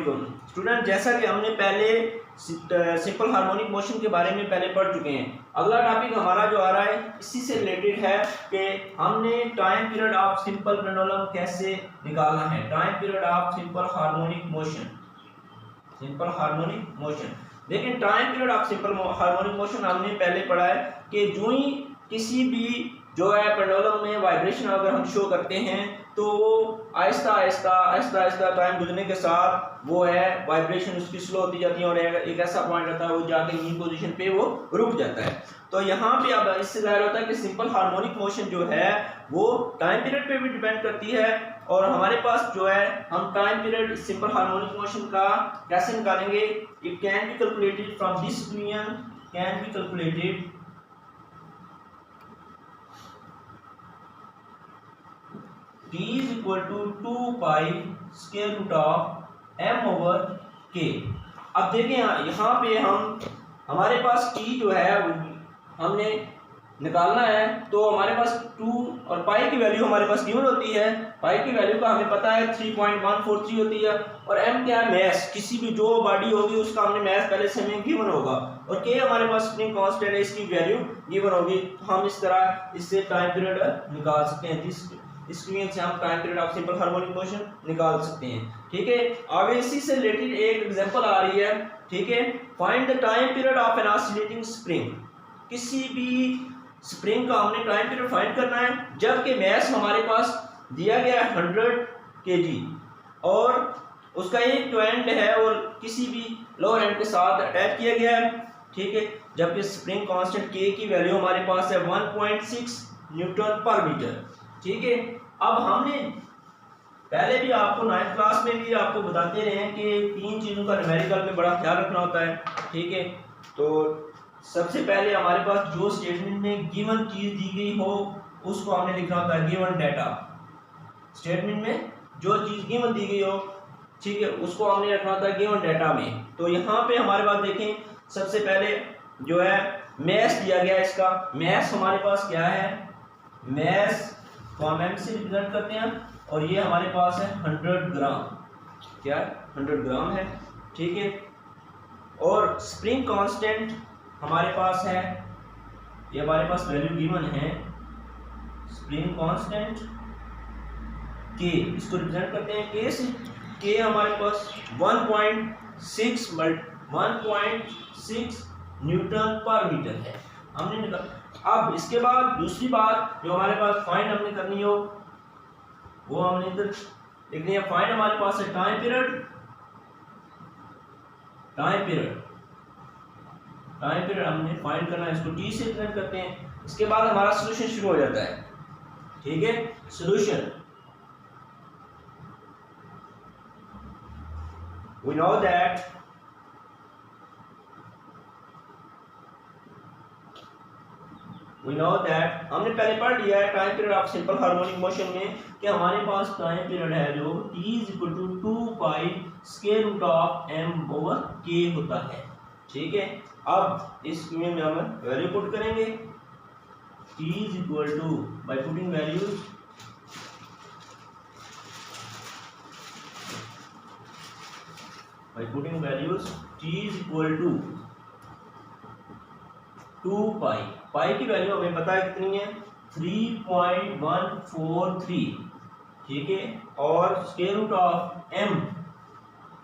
वालेकुम स्टूडेंट, जैसा कि हमने पहले सिंपल हार्मोनिक मोशन के बारे में पहले पढ़ चुके हैं। अगला टॉपिक हमारा जो आ रहा है इसी से रिलेटेड है कि हमने time period of simple pendulum कैसे निकालना है। Time period of simple harmonic motion लेकिन time period of simple harmonic motion हमने पहले पढ़ा है कि जो ही किसी भी जो है पेंडुलम में वाइब्रेशन अगर हम शो करते हैं तो वो आहिस्ता आहिस्ता टाइम गुजरने के साथ वो है वाइब्रेशन उसकी स्लो होती जाती है और एक ऐसा पॉइंट रहता है वो जाके न्यू पोजीशन पे वो रुक जाता है। तो यहाँ पे अब इससे जाहिर होता है कि सिंपल हार्मोनिक मोशन जो है वो टाइम पीरियड पे भी डिपेंड करती है और हमारे पास जो है हम time period simple harmonic motion का कैसे निकालेंगे। It can be calculated from this equation, can be calculated t is equal to 2 pi square root of m over k। अब देखें यहाँ पे हमारे पास t जो है हमने निकालना है तो हमारे पास 2 और पाई की वैल्यू हमारे पास गिवन होती है। पाई की वैल्यू का हमें पता है 3.143 होती है और m क्या है, मैस, किसी भी जो बॉडी होगी उसका हमने मैस पहले से हमें गिवन होगा और k हमारे पास स्प्रिंग कांस्टेंट है, इसकी वैल्यू गिवन होगी। तो हम इस तरह इससे टाइम पीरियड निकाल सकते हैं। इस से हम time period of simple harmonic motion निकाल सकते हैं। ठीक है, आगे इसी से रिलेटेड एक एग्जांपल आ रही है। ठीक है, find the time period of an oscillating spring. किसी भी स्प्रिंग का हमने टाइम पीरियड फाइंड करना है जबकि मैस हमारे पास दिया गया है 100 kg और उसका एक एंड है और किसी भी लोअर एंड के साथ अटैच किया गया है। ठीक है, जबकि स्प्रिंग कांस्टेंट k की वैल्यू हमारे पास है 1.6 न्यूटन पर मीटर। ठीक है, अब हमने पहले भी आपको 9th क्लास में भी आपको बताते रहे हैं कि 3 चीज़ों का न्यूमेरिकल में बड़ा ख्याल रखना होता है। ठीक है, तो सबसे पहले हमारे पास जो स्टेटमेंट में गिवन चीज़ दी गई हो उसको हमने लिखना होता है गिवन डाटा। स्टेटमेंट में जो चीज़ गिवन दी गई हो, ठीक है, उसको हमने रखना होता है गिवन डाटा में। तो यहाँ पे हमारे पास देखें, सबसे पहले जो है मैस दिया गया है। इसका मैस हमारे पास क्या है, मैस को हम m से रिप्रेजेंट करते हैं और ये हमारे पास है 100 ग्राम। क्या है, 100 ग्राम है। ठीक है, और स्प्रिंग कांस्टेंट हमारे पास है, ये हमारे पास वैल्यू गिवन है, स्प्रिंग कांस्टेंट k, इसको रिप्रेजेंट करते हैं k से। k हमारे पास 1.6 न्यूटन पर मीटर है। हमने निकाला। अब इसके बाद दूसरी बात जो हमारे पास फाइंड हमने करनी हो वो हमने इधर लिखनी है। फाइंड हमारे पास है टाइम पीरियड हमने फाइंड करना है, इसको t से रिप्रेजेंट करते हैं। इसके बाद हमारा सॉल्यूशन शुरू हो जाता है। ठीक है, सॉल्यूशन वी नो दैट हमने पहले पढ़ लिया है time period of simple harmonic motion में कि हमारे पास टाइम पीरियड है जो t = 2 pi square root of m over k होता है। ठीक है, अब इस में हम वैल्यू पुट करेंगे। t = by putting values t = 2 pi. Pi की वैल्यू हमें पता है कितनी है, 3.143। ठीक है, और स्क्वायर रूट ऑफ m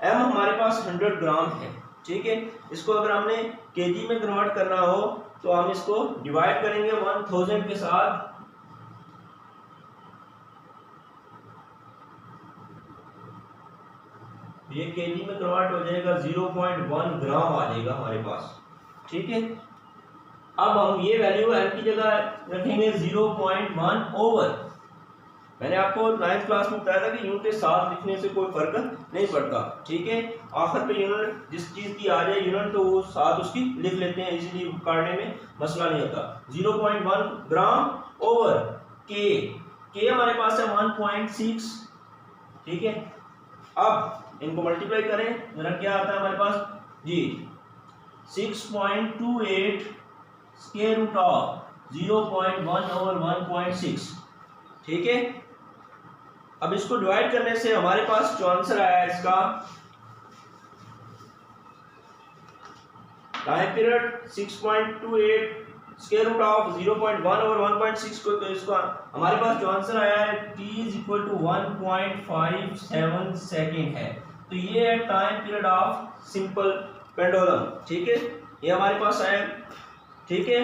हमारे पास 100 ग्राम है। ठीक है, इसको अगर हमने केजी में कन्वर्ट करना हो तो हम इसको डिवाइड करेंगे 1000 के साथ। ये केजी में कन्वर्ट हो जाएगा 0.1 ग्राम आ जाएगा हमारे पास। ठीक है, अब हम ये वैल्यू m की जगह रखेंगे 0.1 ओवर। मैंने आपको 9th क्लास में बताया था कि यूनिट के साथ लिखने से कोई फर्क नहीं पड़ता। ठीक है, आखिर पे यूनिट जिस चीज़ की आ जाए यूनिट तो वो साथ उसकी लिख लेते हैं, इजीली काटने में मसला नहीं होता। 0.1 ग्राम ओवर k हमारे पास है 1.6। ठीक है, अब इनको मल्टीप्लाई करें जरा क्या आता है हमारे पास जी, 6.28 स्क्वायर रूट ऑफ 0.1 ओवर 1.6। ठीक है, अब इसको डिवाइड करने से हमारे पास जो आंसर आया है इसका time period 6.28 square root of 0.1 over 1.6 को, तो इसका हमारे पास जो आंसर आया है t is equal to 1.57 second है। तो ये है time period of simple pendulum. ठीक है, ये हमारे पास आया। ठीक है।